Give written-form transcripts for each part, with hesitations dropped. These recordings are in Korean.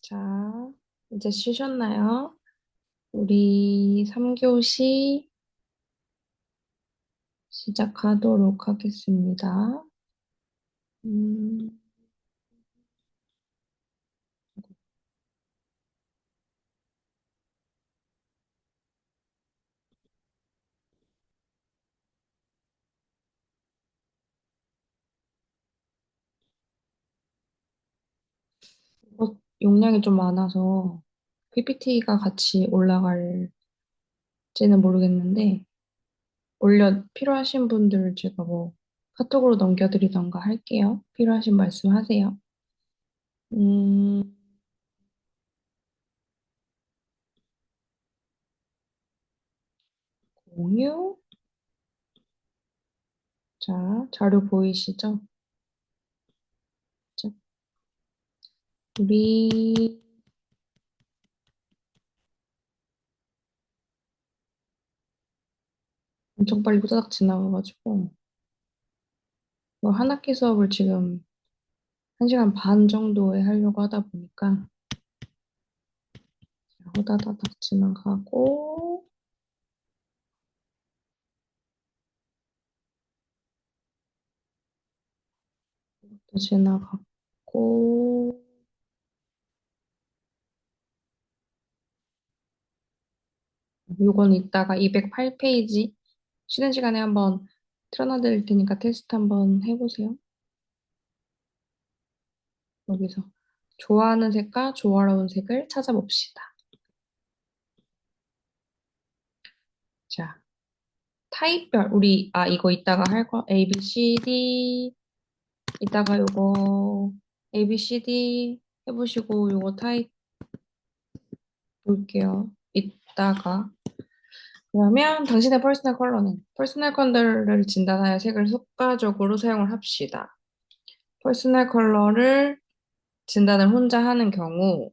자, 이제 쉬셨나요? 우리 3교시 시작하도록 하겠습니다. 음, 용량이 좀 많아서 PPT가 같이 올라갈지는 모르겠는데, 필요하신 분들 제가 뭐 카톡으로 넘겨드리던가 할게요. 필요하신 말씀 하세요. 음, 공유? 자, 자료 보이시죠? 자, 우리 엄청 빨리 후다닥 지나가가지고, 뭐 한 학기 수업을 지금 1시간 반 정도에 하려고 하다 보니까 호다다닥 지나가고 또 지나갔고 요건 이따가 208페이지 쉬는 시간에 한번 틀어놔 드릴 테니까 테스트 한번 해보세요. 여기서 좋아하는 색과 조화로운 색을 찾아봅시다. 자, 타입별 우리 이거 이따가 할 거 A, B, C, D 이따가 요거 A, B, C, D 해보시고 요거 타입 볼게요. 이따가 그러면 당신의 퍼스널 컬러는 퍼스널 컬러를 진단하여 색을 효과적으로 사용을 합시다. 퍼스널 컬러를 진단을 혼자 하는 경우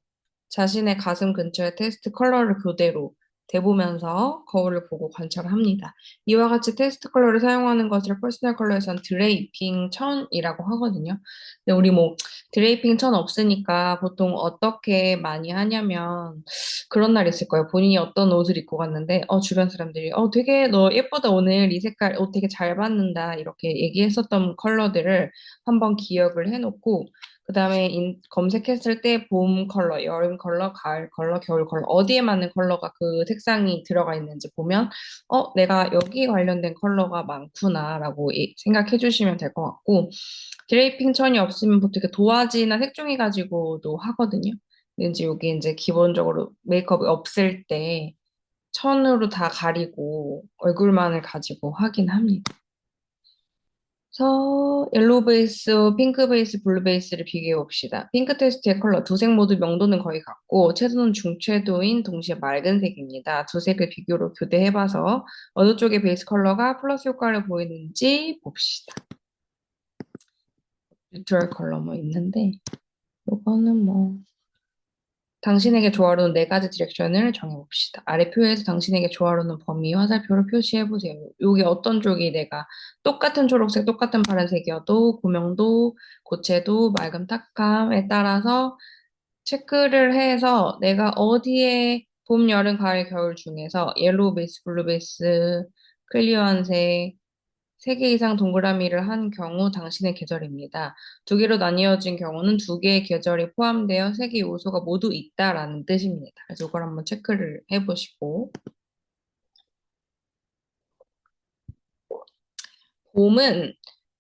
자신의 가슴 근처에 테스트 컬러를 그대로 대보면서 거울을 보고 관찰을 합니다. 이와 같이 테스트 컬러를 사용하는 것을 퍼스널 컬러에선 드레이핑 천이라고 하거든요. 근데 우리 뭐 드레이핑 천 없으니까 보통 어떻게 많이 하냐면 그런 날 있을 거예요. 본인이 어떤 옷을 입고 갔는데 주변 사람들이 되게 너 예쁘다 오늘 이 색깔 옷 되게 잘 받는다 이렇게 얘기했었던 컬러들을 한번 기억을 해놓고 그다음에 검색했을 때 봄 컬러, 여름 컬러, 가을 컬러, 겨울 컬러 어디에 맞는 컬러가 그 색상이 들어가 있는지 보면 내가 여기 관련된 컬러가 많구나라고 생각해 주시면 될 것 같고 드레이핑 천이 없으면 보통 이렇게 도화지나 색종이 가지고도 하거든요. 근데 이제 여기 이제 기본적으로 메이크업이 없을 때 천으로 다 가리고 얼굴만을 가지고 하긴 합니다. 그래서 옐로우 베이스, 핑크 베이스, 블루 베이스를 비교해 봅시다. 핑크 테스트의 컬러 두 색 모두 명도는 거의 같고 채도는 중채도인 동시에 맑은 색입니다. 두 색을 비교로 교대해봐서 어느 쪽의 베이스 컬러가 플러스 효과를 보이는지 봅시다. 뉴트럴 컬러 뭐 있는데 이거는 뭐 당신에게 조화로운 네 가지 디렉션을 정해봅시다. 아래 표에서 당신에게 조화로운 범위 화살표로 표시해보세요. 요게 어떤 쪽이 내가 똑같은 초록색, 똑같은 파란색이어도 고명도, 고채도, 맑음, 탁함에 따라서 체크를 해서 내가 어디에 봄, 여름, 가을, 겨울 중에서 옐로우 베이스, 블루 베이스, 클리어한 색, 3개 이상 동그라미를 한 경우 당신의 계절입니다. 두 개로 나뉘어진 경우는 두 개의 계절이 포함되어 3개 요소가 모두 있다라는 뜻입니다. 그래서 이걸 한번 체크를 해보시고. 봄은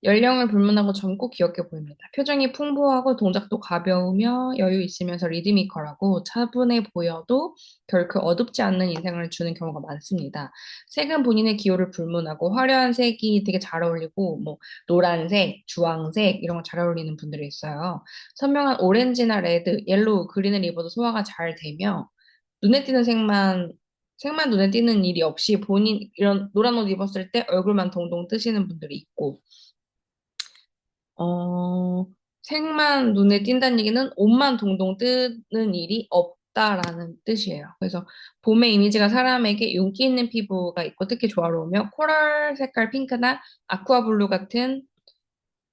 연령을 불문하고 젊고 귀엽게 보입니다. 표정이 풍부하고 동작도 가벼우며 여유 있으면서 리드미컬하고 차분해 보여도 결코 어둡지 않는 인상을 주는 경우가 많습니다. 색은 본인의 기호를 불문하고 화려한 색이 되게 잘 어울리고 뭐 노란색, 주황색 이런 거 잘 어울리는 분들이 있어요. 선명한 오렌지나 레드, 옐로우, 그린을 입어도 소화가 잘 되며 눈에 띄는 색만 눈에 띄는 일이 없이 본인 이런 노란 옷 입었을 때 얼굴만 동동 뜨시는 분들이 있고, 어, 색만 눈에 띈다는 얘기는 옷만 동동 뜨는 일이 없다라는 뜻이에요. 그래서 봄의 이미지가 사람에게 윤기 있는 피부가 있고 특히 조화로우며 코랄 색깔 핑크나 아쿠아 블루 같은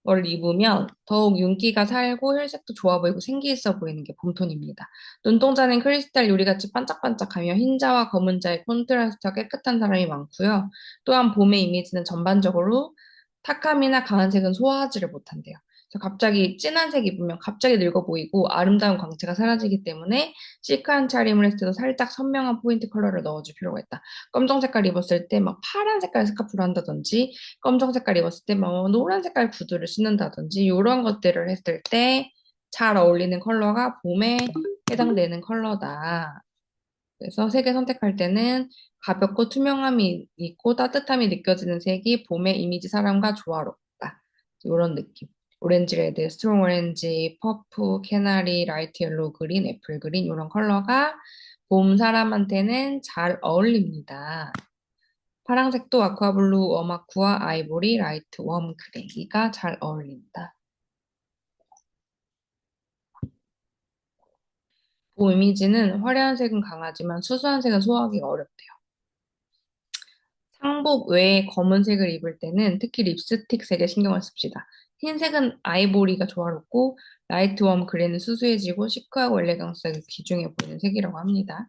걸 입으면 더욱 윤기가 살고 혈색도 좋아 보이고 생기 있어 보이는 게 봄톤입니다. 눈동자는 크리스탈 유리같이 반짝반짝하며 흰자와 검은자의 콘트라스트가 깨끗한 사람이 많고요. 또한 봄의 이미지는 전반적으로 탁함이나 강한 색은 소화하지를 못한대요. 그래서 갑자기 진한 색 입으면 갑자기 늙어 보이고 아름다운 광채가 사라지기 때문에 시크한 차림을 했을 때도 살짝 선명한 포인트 컬러를 넣어줄 필요가 있다. 검정 색깔 입었을 때 막 파란 색깔 스카프를 한다든지 검정 색깔 입었을 때 뭐 노란 색깔 구두를 신는다든지 이런 것들을 했을 때 잘 어울리는 컬러가 봄에 해당되는 컬러다. 그래서 색을 선택할 때는 가볍고 투명함이 있고 따뜻함이 느껴지는 색이 봄의 이미지 사람과 조화롭다. 이런 느낌. 오렌지 레드, 스트롱 오렌지, 퍼프, 캐나리, 라이트 옐로우, 그린, 애플 그린 이런 컬러가 봄 사람한테는 잘 어울립니다. 파란색도 아쿠아블루, 웜아쿠아, 아이보리, 라이트, 웜 그레이가 잘 어울린다. 봄 이미지는 화려한 색은 강하지만 수수한 색은 소화하기가 어렵대요. 상복 외에 검은색을 입을 때는 특히 립스틱 색에 신경을 씁시다. 흰색은 아이보리가 조화롭고 라이트 웜 그레이는 수수해지고 시크하고 엘레강스하게 귀중해 보이는 색이라고 합니다.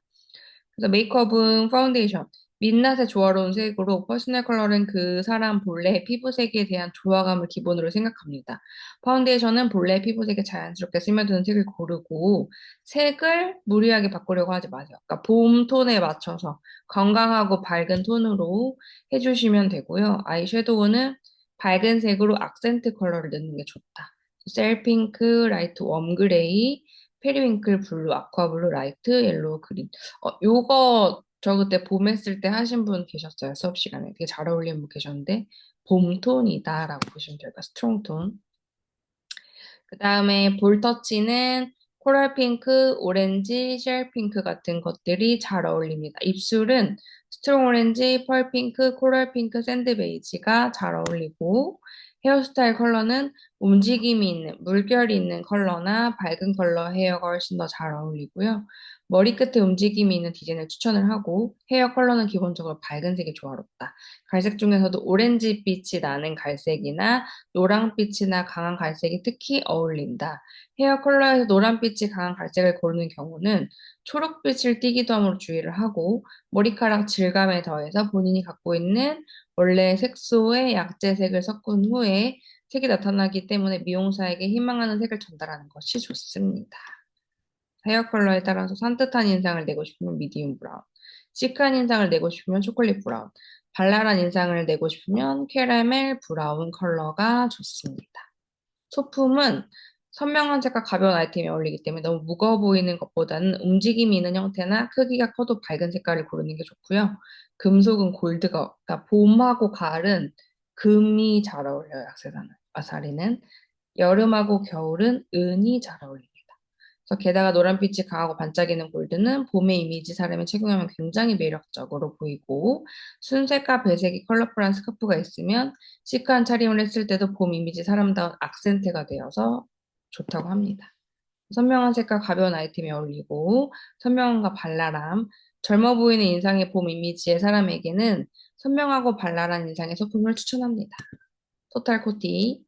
그래서 메이크업은 파운데이션, 민낯의 조화로운 색으로 퍼스널 컬러는 그 사람 본래의 피부색에 대한 조화감을 기본으로 생각합니다. 파운데이션은 본래의 피부색에 자연스럽게 스며드는 색을 고르고 색을 무리하게 바꾸려고 하지 마세요. 그러니까 봄 톤에 맞춰서 건강하고 밝은 톤으로 해주시면 되고요. 아이섀도우는 밝은 색으로 악센트 컬러를 넣는 게 좋다. 셀 핑크, 라이트 웜 그레이, 페리윙클 블루, 아쿠아 블루, 라이트 옐로우 그린. 요거 저 그때 봄 했을 때 하신 분 계셨어요. 수업 시간에. 되게 잘 어울리는 분 계셨는데 봄톤이다라고 보시면 될까 스트롱 톤. 그 다음에 볼터치는 코랄 핑크, 오렌지, 쉘 핑크 같은 것들이 잘 어울립니다. 입술은 스트롱 오렌지, 펄 핑크, 코랄 핑크, 샌드 베이지가 잘 어울리고 헤어스타일 컬러는 움직임이 있는, 물결이 있는 컬러나 밝은 컬러 헤어가 훨씬 더 잘 어울리고요. 머리끝에 움직임이 있는 디자인을 추천을 하고 헤어 컬러는 기본적으로 밝은 색이 조화롭다. 갈색 중에서도 오렌지빛이 나는 갈색이나 노랑빛이나 강한 갈색이 특히 어울린다. 헤어 컬러에서 노란빛이 강한 갈색을 고르는 경우는 초록빛을 띠기도 함으로 주의를 하고 머리카락 질감에 더해서 본인이 갖고 있는 원래 색소의 약재색을 섞은 후에 색이 나타나기 때문에 미용사에게 희망하는 색을 전달하는 것이 좋습니다. 헤어 컬러에 따라서 산뜻한 인상을 내고 싶으면 미디움 브라운, 시크한 인상을 내고 싶으면 초콜릿 브라운, 발랄한 인상을 내고 싶으면 캐러멜 브라운 컬러가 좋습니다. 소품은 선명한 색과 가벼운 아이템이 어울리기 때문에 너무 무거워 보이는 것보다는 움직임이 있는 형태나 크기가 커도 밝은 색깔을 고르는 게 좋고요. 금속은 골드가, 그러니까 봄하고 가을은 금이 잘 어울려요, 아사리는. 여름하고 겨울은 은이 잘 어울립니다. 그래서 게다가 노란빛이 강하고 반짝이는 골드는 봄의 이미지 사람이 착용하면 굉장히 매력적으로 보이고 순색과 배색이 컬러풀한 스카프가 있으면 시크한 차림을 했을 때도 봄 이미지 사람다운 악센트가 되어서 좋다고 합니다. 선명한 색과 가벼운 아이템이 어울리고 선명함과 발랄함, 젊어 보이는 인상의 봄 이미지의 사람에게는 선명하고 발랄한 인상의 소품을 추천합니다. 토탈 코티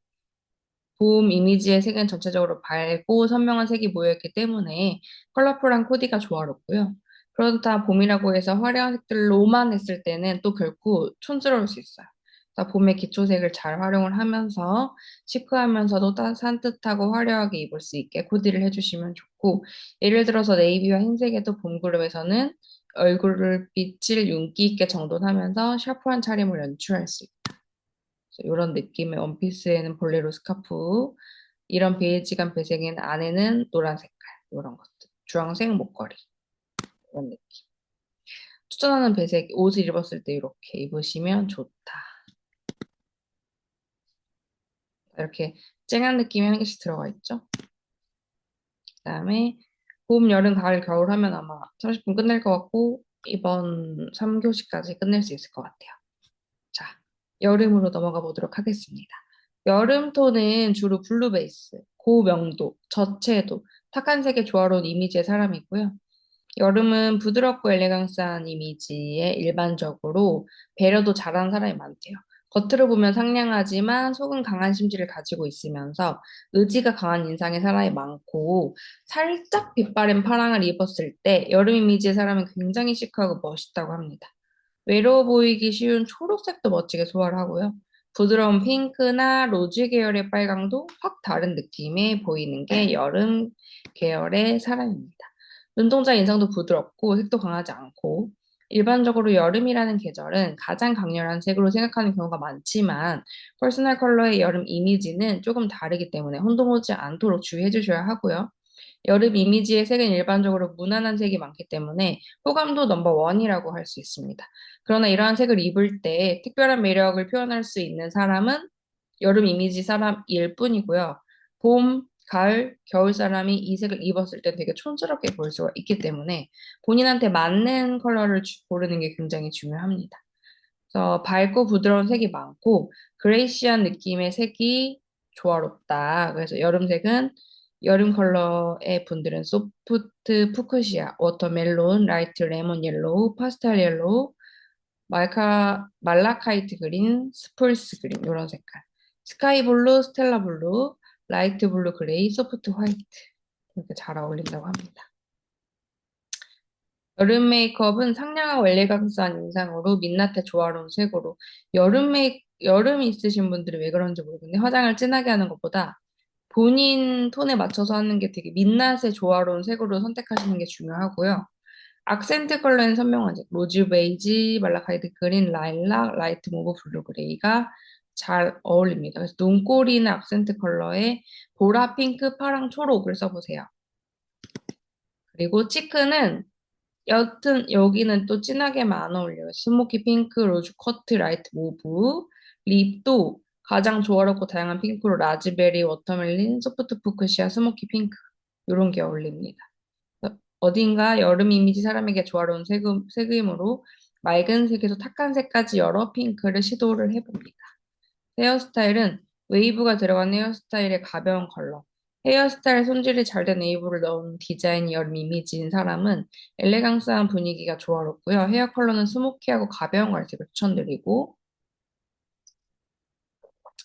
봄 이미지의 색은 전체적으로 밝고 선명한 색이 모여있기 때문에 컬러풀한 코디가 조화롭고요. 그렇다 봄이라고 해서 화려한 색들로만 했을 때는 또 결코 촌스러울 수 있어요. 그래서 봄의 기초색을 잘 활용을 하면서 시크하면서도 산뜻하고 화려하게 입을 수 있게 코디를 해주시면 좋고 예를 들어서 네이비와 흰색에도 봄 그룹에서는 얼굴을 빛을 윤기 있게 정돈하면서 샤프한 차림을 연출할 수 있어요. 이런 느낌의 원피스에는 볼레로 스카프, 이런 베이지감 배색에는 안에는 노란 색깔, 이런 것들. 주황색 목걸이, 이런 느낌. 추천하는 배색, 옷을 입었을 때 이렇게 입으시면 좋다. 이렇게 쨍한 느낌이 한 개씩 들어가 있죠. 그다음에 봄, 여름, 가을, 겨울 하면 아마 30분 끝낼 것 같고 이번 3교시까지 끝낼 수 있을 것 같아요. 자, 여름으로 넘어가 보도록 하겠습니다. 여름 톤은 주로 블루 베이스, 고명도, 저채도, 탁한 색의 조화로운 이미지의 사람이고요. 여름은 부드럽고 엘레강스한 이미지에 일반적으로 배려도 잘하는 사람이 많대요. 겉으로 보면 상냥하지만 속은 강한 심지를 가지고 있으면서 의지가 강한 인상의 사람이 많고 살짝 빛바랜 파랑을 입었을 때 여름 이미지의 사람은 굉장히 시크하고 멋있다고 합니다. 외로워 보이기 쉬운 초록색도 멋지게 소화를 하고요. 부드러운 핑크나 로즈 계열의 빨강도 확 다른 느낌에 보이는 게 여름 계열의 사람입니다. 눈동자 인상도 부드럽고 색도 강하지 않고 일반적으로 여름이라는 계절은 가장 강렬한 색으로 생각하는 경우가 많지만 퍼스널 컬러의 여름 이미지는 조금 다르기 때문에 혼동하지 않도록 주의해 주셔야 하고요. 여름 이미지의 색은 일반적으로 무난한 색이 많기 때문에 호감도 넘버 원이라고 할 수 있습니다. 그러나 이러한 색을 입을 때 특별한 매력을 표현할 수 있는 사람은 여름 이미지 사람일 뿐이고요. 봄, 가을, 겨울 사람이 이 색을 입었을 때 되게 촌스럽게 보일 수가 있기 때문에 본인한테 맞는 컬러를 고르는 게 굉장히 중요합니다. 그래서 밝고 부드러운 색이 많고 그레이시한 느낌의 색이 조화롭다. 그래서 여름색은 여름 컬러의 분들은 소프트 푸크시아, 워터멜론, 라이트 레몬 옐로우, 파스텔 옐로우, 말라카이트 그린, 스폴스 그린 이런 색깔. 스카이 블루, 스텔라 블루, 라이트 블루 그레이, 소프트 화이트 이렇게 잘 어울린다고 합니다. 여름 메이크업은 상냥하고 엘레강스한 인상으로 민낯에 조화로운 색으로 여름이 있으신 분들이 왜 그런지 모르겠는데 화장을 진하게 하는 것보다 본인 톤에 맞춰서 하는 게 되게 민낯에 조화로운 색으로 선택하시는 게 중요하고요. 악센트 컬러는 선명한 색, 로즈 베이지, 말라카이트 그린, 라일락, 라이트 모브 블루 그레이가 잘 어울립니다. 그래서 눈꼬리는 악센트 컬러에 보라, 핑크, 파랑, 초록을 써보세요. 그리고 치크는 여튼 여기는 또 진하게만 안 어울려요. 스모키 핑크, 로즈 커트, 라이트 모브, 립도 가장 조화롭고 다양한 핑크로 라즈베리, 워터멜린, 소프트 푸크시아, 스모키 핑크 이런 게 어울립니다. 어딘가 여름 이미지 사람에게 조화로운 색임으로 맑은 색에서 탁한 색까지 여러 핑크를 시도를 해봅니다. 헤어스타일은 웨이브가 들어간 헤어스타일의 가벼운 컬러. 헤어스타일 손질이 잘 된 웨이브를 넣은 디자인 여름 이미지인 사람은 엘레강스한 분위기가 조화롭고요. 헤어 컬러는 스모키하고 가벼운 갈색을 추천드리고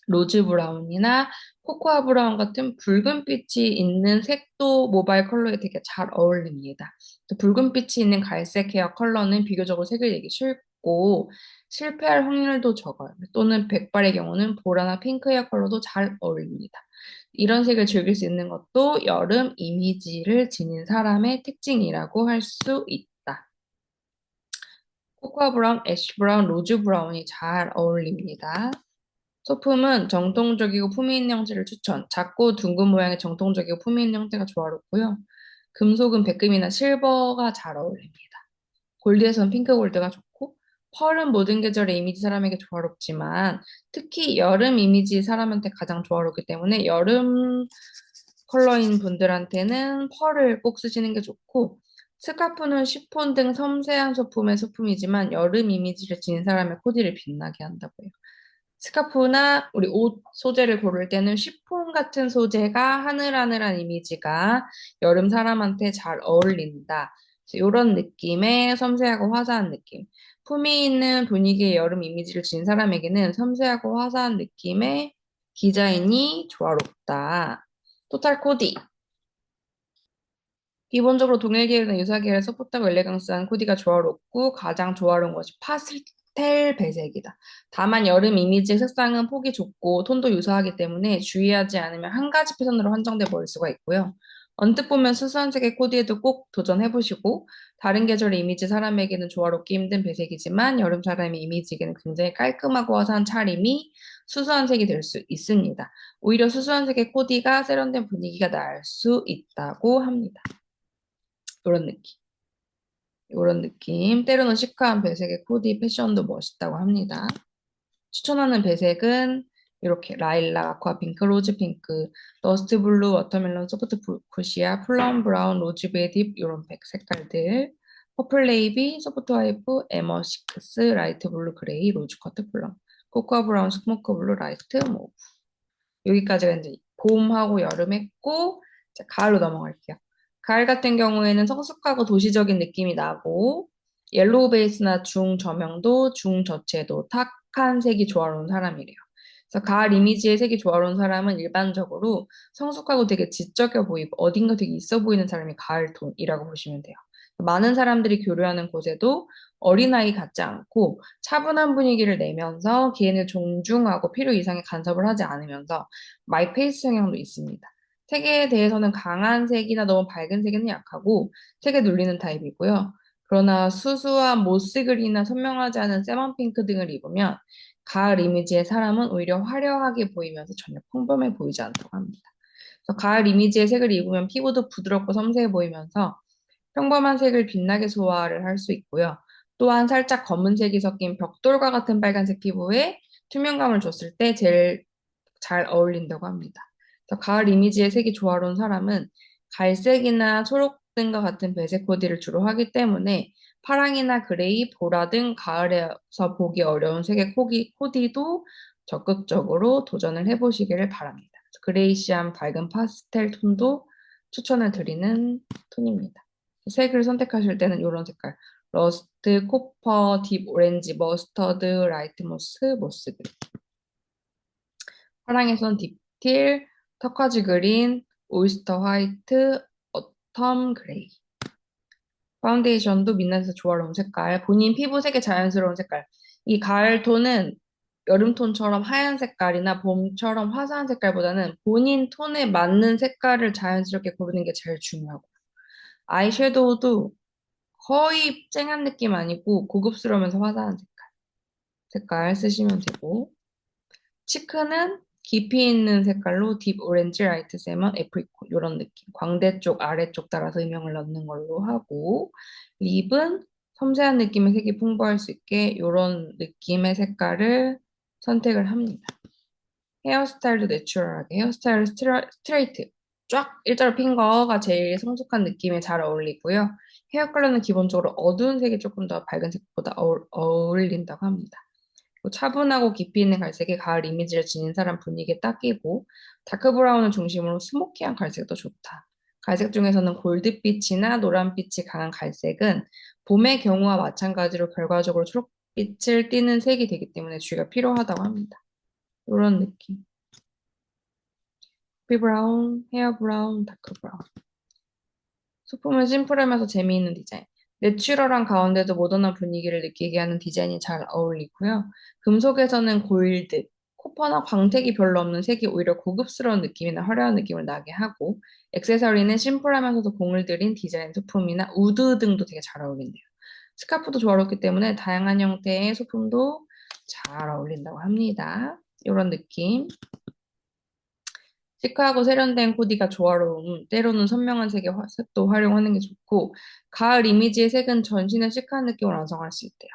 로즈 브라운이나 코코아 브라운 같은 붉은빛이 있는 색도 모바일 컬러에 되게 잘 어울립니다. 또 붉은빛이 있는 갈색 헤어 컬러는 비교적으로 색을 내기 쉽고 실패할 확률도 적어요. 또는 백발의 경우는 보라나 핑크 헤어 컬러도 잘 어울립니다. 이런 색을 즐길 수 있는 것도 여름 이미지를 지닌 사람의 특징이라고 할 수 있다. 코코아 브라운, 애쉬 브라운, 로즈 브라운이 잘 어울립니다. 소품은 정통적이고 품위 있는 형태를 추천. 작고 둥근 모양의 정통적이고 품위 있는 형태가 조화롭고요. 금속은 백금이나 실버가 잘 어울립니다. 골드에서는 핑크 골드가 좋고, 펄은 모든 계절의 이미지 사람에게 조화롭지만, 특히 여름 이미지 사람한테 가장 조화롭기 때문에 여름 컬러인 분들한테는 펄을 꼭 쓰시는 게 좋고, 스카프는 쉬폰 등 섬세한 소품의 소품이지만 여름 이미지를 지닌 사람의 코디를 빛나게 한다고 해요. 스카프나 우리 옷 소재를 고를 때는 쉬폰 같은 소재가 하늘하늘한 이미지가 여름 사람한테 잘 어울린다. 이런 느낌의 섬세하고 화사한 느낌. 품위 있는 분위기의 여름 이미지를 지닌 사람에게는 섬세하고 화사한 느낌의 디자인이 조화롭다. 토탈 코디. 기본적으로 동일 계열이나 유사 계열의 소프트하고 엘레강스한 코디가 조화롭고 가장 조화로운 것이 파스텔 배색이다. 다만 여름 이미지의 색상은 폭이 좁고 톤도 유사하기 때문에 주의하지 않으면 한 가지 패턴으로 한정돼 버릴 수가 있고요. 언뜻 보면 수수한 색의 코디에도 꼭 도전해보시고 다른 계절의 이미지 사람에게는 조화롭기 힘든 배색이지만 여름 사람의 이미지에게는 굉장히 깔끔하고 화사한 차림이 수수한 색이 될 수 있습니다. 오히려 수수한 색의 코디가 세련된 분위기가 날 수 있다고 합니다. 이런 느낌. 이런 느낌. 때로는 시크한 배색의 코디 패션도 멋있다고 합니다. 추천하는 배색은 이렇게 라일락, 아쿠아핑크, 로즈핑크, 더스트 블루, 워터멜론, 소프트 푸시아, 플럼 브라운, 로즈 베딥 이런 백 색깔들. 퍼플 네이비, 소프트 화이프, 에머시크스, 라이트 블루 그레이, 로즈 커트 플럼, 코코아 브라운, 스모크 블루, 라이트 모브. 여기까지가 이제 봄하고 여름 했고, 자, 가을로 넘어갈게요. 가을 같은 경우에는 성숙하고 도시적인 느낌이 나고, 옐로우 베이스나 중저명도, 중저채도 탁한 색이 조화로운 사람이래요. 그래서 가을 이미지의 색이 조화로운 사람은 일반적으로 성숙하고 되게 지적해 보이고 어딘가 되게 있어 보이는 사람이 가을 톤이라고 보시면 돼요. 많은 사람들이 교류하는 곳에도 어린아이 같지 않고 차분한 분위기를 내면서 개인을 존중하고 필요 이상의 간섭을 하지 않으면서 마이페이스 성향도 있습니다. 색에 대해서는 강한 색이나 너무 밝은 색에는 약하고 색에 눌리는 타입이고요. 그러나 수수한 모스그린이나 선명하지 않은 세먼 핑크 등을 입으면 가을 이미지의 사람은 오히려 화려하게 보이면서 전혀 평범해 보이지 않다고 합니다. 그래서 가을 이미지의 색을 입으면 피부도 부드럽고 섬세해 보이면서 평범한 색을 빛나게 소화를 할 수 있고요. 또한 살짝 검은색이 섞인 벽돌과 같은 빨간색 피부에 투명감을 줬을 때 제일 잘 어울린다고 합니다. 그래서 가을 이미지의 색이 조화로운 사람은 갈색이나 초록 등과 같은 배색 코디를 주로 하기 때문에 파랑이나 그레이, 보라 등 가을에서 보기 어려운 색의 코디도 적극적으로 도전을 해보시기를 바랍니다. 그레이시한 밝은 파스텔 톤도 추천을 드리는 톤입니다. 색을 선택하실 때는 이런 색깔, 러스트, 코퍼, 딥 오렌지, 머스터드, 라이트 모스, 모스 그린. 파랑에선 딥틸, 터커즈 그린, 오이스터 화이트, 어텀 그레이. 파운데이션도 민낯에서 조화로운 색깔, 본인 피부색의 자연스러운 색깔. 이 가을 톤은 여름 톤처럼 하얀 색깔이나 봄처럼 화사한 색깔보다는 본인 톤에 맞는 색깔을 자연스럽게 고르는 게 제일 중요하고. 아이섀도우도 거의 쨍한 느낌 아니고 고급스러우면서 화사한 색깔 쓰시면 되고. 치크는 깊이 있는 색깔로 딥 오렌지, 라이트 세먼, 애프리콘 이런 느낌. 광대 쪽, 아래쪽 따라서 음영을 넣는 걸로 하고 립은 섬세한 느낌의 색이 풍부할 수 있게 이런 느낌의 색깔을 선택을 합니다. 헤어스타일도 내추럴하게 헤어스타일 스트레이트 쫙 일자로 핀 거가 제일 성숙한 느낌에 잘 어울리고요. 헤어 컬러는 기본적으로 어두운 색이 조금 더 밝은 색보다 어울린다고 합니다. 차분하고 깊이 있는 갈색이 가을 이미지를 지닌 사람 분위기에 딱 끼고 다크 브라운을 중심으로 스모키한 갈색도 좋다. 갈색 중에서는 골드빛이나 노란빛이 강한 갈색은 봄의 경우와 마찬가지로 결과적으로 초록빛을 띠는 색이 되기 때문에 주의가 필요하다고 합니다. 이런 느낌. 커피 브라운, 헤어 브라운, 다크 브라운. 소품은 심플하면서 재미있는 디자인. 내추럴한 가운데도 모던한 분위기를 느끼게 하는 디자인이 잘 어울리고요. 금속에서는 골드, 코퍼나 광택이 별로 없는 색이 오히려 고급스러운 느낌이나 화려한 느낌을 나게 하고, 액세서리는 심플하면서도 공을 들인 디자인 소품이나 우드 등도 되게 잘 어울린대요. 스카프도 조화롭기 때문에 다양한 형태의 소품도 잘 어울린다고 합니다. 이런 느낌. 시크하고 세련된 코디가 조화로움, 때로는 선명한 색도 활용하는 게 좋고, 가을 이미지의 색은 전신의 시크한 느낌을 완성할 수 있대요.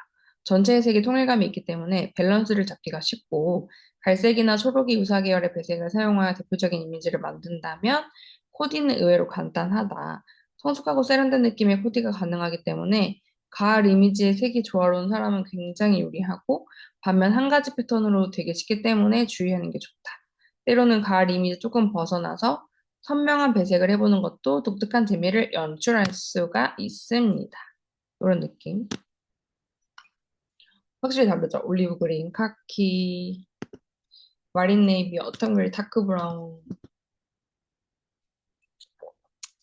전체의 색이 통일감이 있기 때문에 밸런스를 잡기가 쉽고, 갈색이나 초록이 우사 계열의 배색을 사용하여 대표적인 이미지를 만든다면, 코디는 의외로 간단하다. 성숙하고 세련된 느낌의 코디가 가능하기 때문에, 가을 이미지의 색이 조화로운 사람은 굉장히 유리하고, 반면 한 가지 패턴으로 되기 쉽기 때문에 주의하는 게 좋다. 때로는 가을 이미지 조금 벗어나서 선명한 배색을 해보는 것도 독특한 재미를 연출할 수가 있습니다. 이런 느낌. 확실히 다르죠? 올리브 그린, 카키, 마린 네이비, 어텀 그레이, 다크 브라운.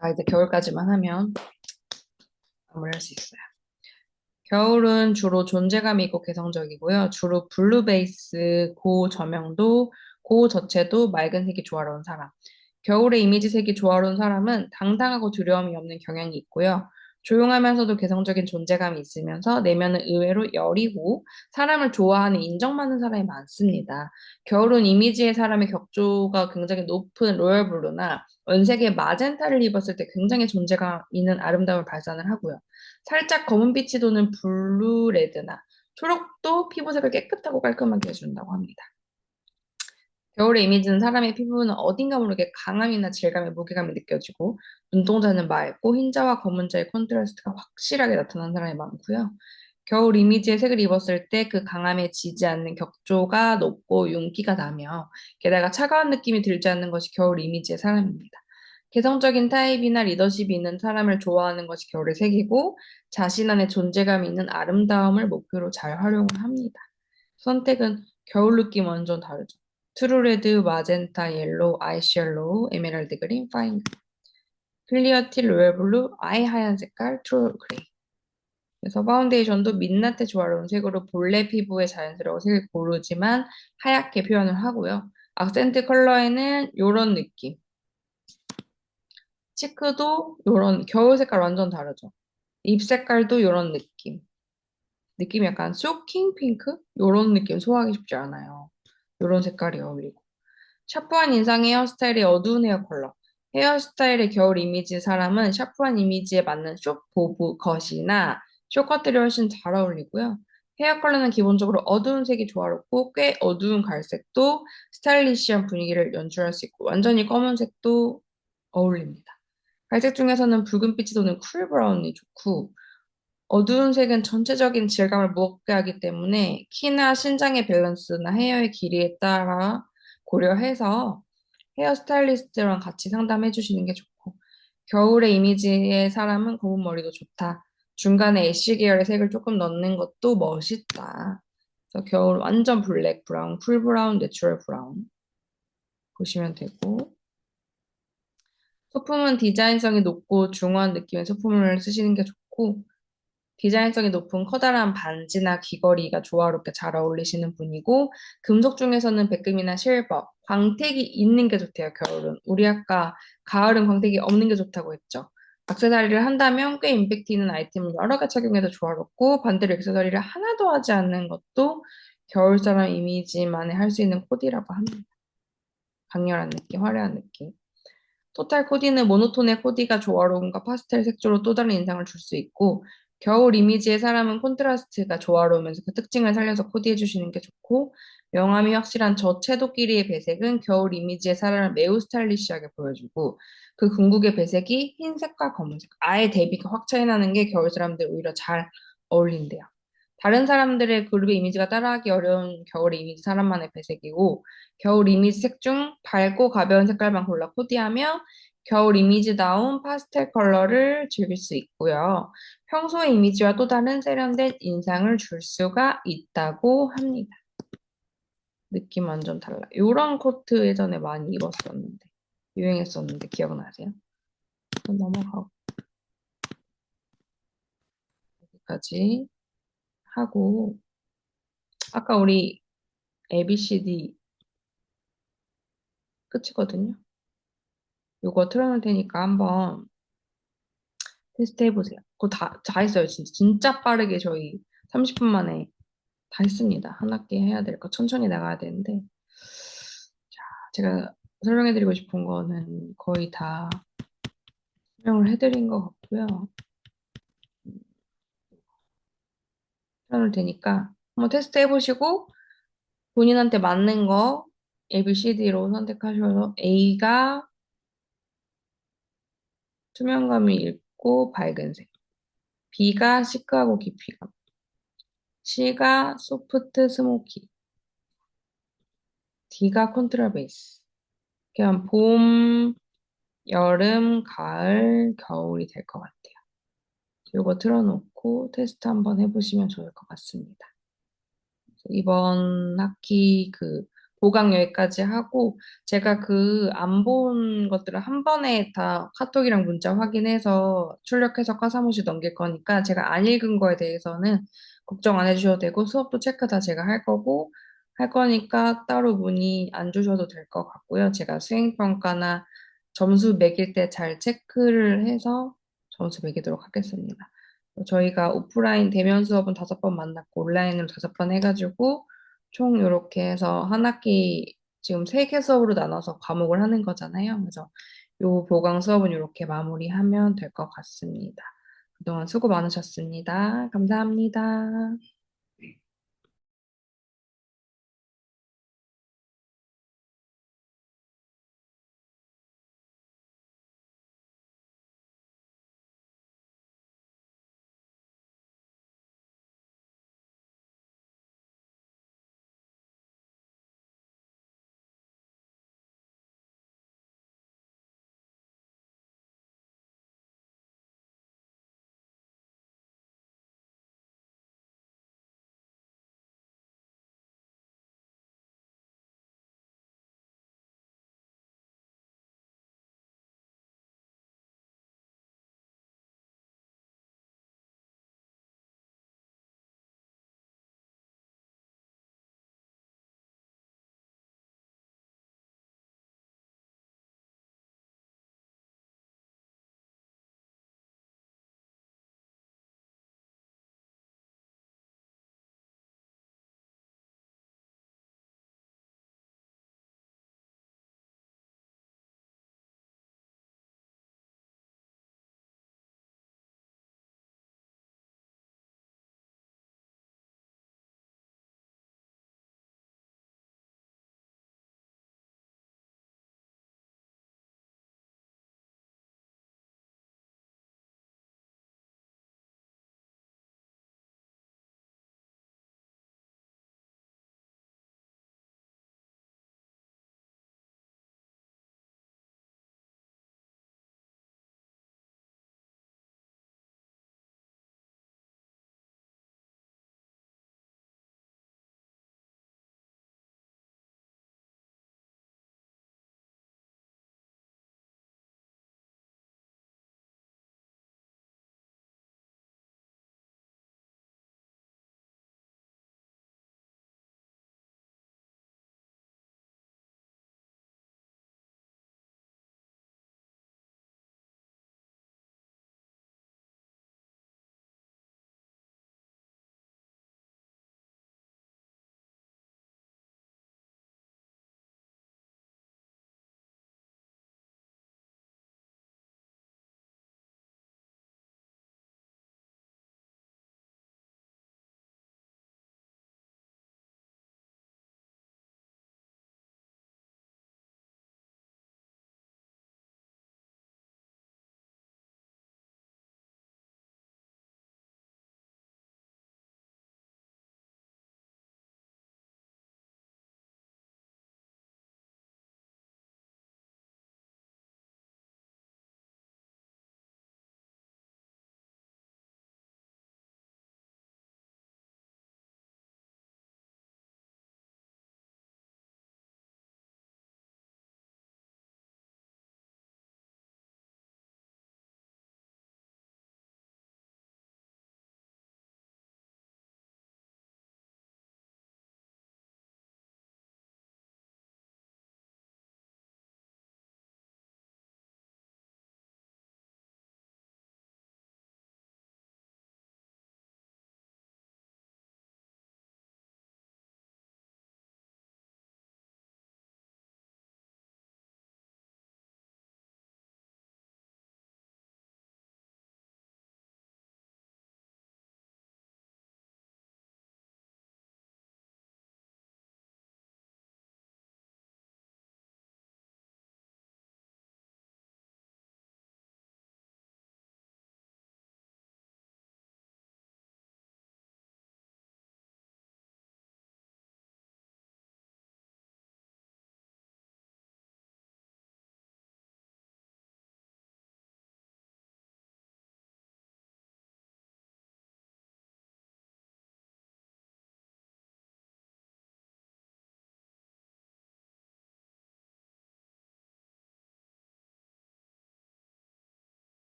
자, 이제 겨울까지만 하면 마무리할 수 있어요. 겨울은 주로 존재감 있고 개성적이고요. 주로 블루 베이스, 고저명도, 고저채도 맑은 색이 조화로운 사람. 겨울의 이미지 색이 조화로운 사람은 당당하고 두려움이 없는 경향이 있고요. 조용하면서도 개성적인 존재감이 있으면서 내면은 의외로 여리고 사람을 좋아하는 인정받는 사람이 많습니다. 겨울은 이미지의 사람의 격조가 굉장히 높은 로열 블루나 원색의 마젠타를 입었을 때 굉장히 존재감 있는 아름다움을 발산을 하고요. 살짝 검은빛이 도는 블루 레드나 초록도 피부색을 깨끗하고 깔끔하게 해준다고 합니다. 겨울의 이미지는 사람의 피부는 어딘가 모르게 강함이나 질감의 무게감이 느껴지고 눈동자는 맑고 흰자와 검은자의 콘트라스트가 확실하게 나타나는 사람이 많고요. 겨울 이미지의 색을 입었을 때 그 강함에 지지 않는 격조가 높고 윤기가 나며 게다가 차가운 느낌이 들지 않는 것이 겨울 이미지의 사람입니다. 개성적인 타입이나 리더십이 있는 사람을 좋아하는 것이 겨울의 색이고 자신 안에 존재감이 있는 아름다움을 목표로 잘 활용을 합니다. 선택은 겨울 느낌 완전 다르죠. 트루레드, 마젠타, 옐로우, 아이시 옐로우, 에메랄드 그린, 파인 클리어 티, 로열 블루, 아이 하얀 색깔, 트루 그레이. 그래서 파운데이션도 민낯에 조화로운 색으로 본래 피부에 자연스러운 색을 고르지만 하얗게 표현을 하고요. 악센트 컬러에는 이런 느낌. 치크도 요런 겨울 색깔 완전 다르죠. 입 색깔도 요런 느낌. 느낌이 약간 쇼킹 핑크? 요런 느낌 소화하기 쉽지 않아요. 요런 색깔이 어울리고. 샤프한 인상의 헤어스타일이 어두운 헤어 컬러. 헤어스타일의 겨울 이미지 사람은 샤프한 이미지에 맞는 숏 보브 컷이나 숏컷들이 훨씬 잘 어울리고요. 헤어 컬러는 기본적으로 어두운 색이 조화롭고 꽤 어두운 갈색도 스타일리시한 분위기를 연출할 수 있고 완전히 검은색도 어울립니다. 갈색 중에서는 붉은빛이 도는 쿨 브라운이 좋고 어두운 색은 전체적인 질감을 무겁게 하기 때문에 키나 신장의 밸런스나 헤어의 길이에 따라 고려해서 헤어 스타일리스트랑 같이 상담해 주시는 게 좋고 겨울의 이미지의 사람은 검은 머리도 좋다. 중간에 애쉬 계열의 색을 조금 넣는 것도 멋있다. 그래서 겨울 완전 블랙 브라운, 쿨 브라운, 내추럴 브라운 보시면 되고 소품은 디자인성이 높고 중후한 느낌의 소품을 쓰시는 게 좋고 디자인성이 높은 커다란 반지나 귀걸이가 조화롭게 잘 어울리시는 분이고 금속 중에서는 백금이나 실버, 광택이 있는 게 좋대요, 겨울은. 우리 아까 가을은 광택이 없는 게 좋다고 했죠. 액세서리를 한다면 꽤 임팩트 있는 아이템을 여러 개 착용해도 조화롭고 반대로 액세서리를 하나도 하지 않는 것도 겨울 사람 이미지만에 할 수 있는 코디라고 합니다. 강렬한 느낌, 화려한 느낌. 토탈 코디는 모노톤의 코디가 조화로움과 파스텔 색조로 또 다른 인상을 줄 수 있고, 겨울 이미지의 사람은 콘트라스트가 조화로우면서 그 특징을 살려서 코디해 주시는 게 좋고, 명암이 확실한 저채도 길이의 배색은 겨울 이미지의 사람을 매우 스타일리시하게 보여주고, 그 궁극의 배색이 흰색과 검은색, 아예 대비가 확 차이 나는 게 겨울 사람들 오히려 잘 어울린대요. 다른 사람들의 그룹의 이미지가 따라하기 어려운 겨울 이미지 사람만의 배색이고, 겨울 이미지 색 중 밝고 가벼운 색깔만 골라 코디하며 겨울 이미지다운 파스텔 컬러를 즐길 수 있고요. 평소의 이미지와 또 다른 세련된 인상을 줄 수가 있다고 합니다. 느낌 완전 달라. 이런 코트 예전에 많이 입었었는데, 유행했었는데 기억나세요? 넘어가고 여기까지 하고, 아까 우리 ABCD 끝이거든요. 요거 틀어놓을 테니까 한번 테스트 해보세요. 그거 다 했어요. 진짜 빠르게 저희 30분 만에 다 했습니다. 한 학기 해야 될 거 천천히 나가야 되는데. 자, 제가 설명해드리고 싶은 거는 거의 다 설명을 해드린 것 같고요. 틀어놓을 테니까 한번 테스트 해보시고 본인한테 맞는 거 A, B, C, D로 선택하셔서 A가 투명감이 있고 밝은색, B가 시크하고 깊이감, C가 소프트 스모키, D가 컨트라 베이스. 그냥 봄, 여름, 가을, 겨울이 될 것 같아요. 이거 틀어놓고 테스트 한번 해보시면 좋을 것 같습니다. 이번 학기 그 보강 여기까지 하고 제가 그 안 본 것들을 한 번에 다 카톡이랑 문자 확인해서 출력해서 과사무실 넘길 거니까 제가 안 읽은 거에 대해서는 걱정 안 해주셔도 되고 수업도 체크 다 제가 할 거고 할 거니까 따로 문의 안 주셔도 될 것 같고요. 제가 수행평가나 점수 매길 때 잘 체크를 해서 점수 매기도록 하겠습니다. 저희가 오프라인 대면 수업은 5번 만났고 온라인으로 5번 해가지고 총 이렇게 해서 한 학기 지금 3개 수업으로 나눠서 과목을 하는 거잖아요. 그래서 요 보강 수업은 이렇게 마무리하면 될 것 같습니다. 그동안 수고 많으셨습니다. 감사합니다.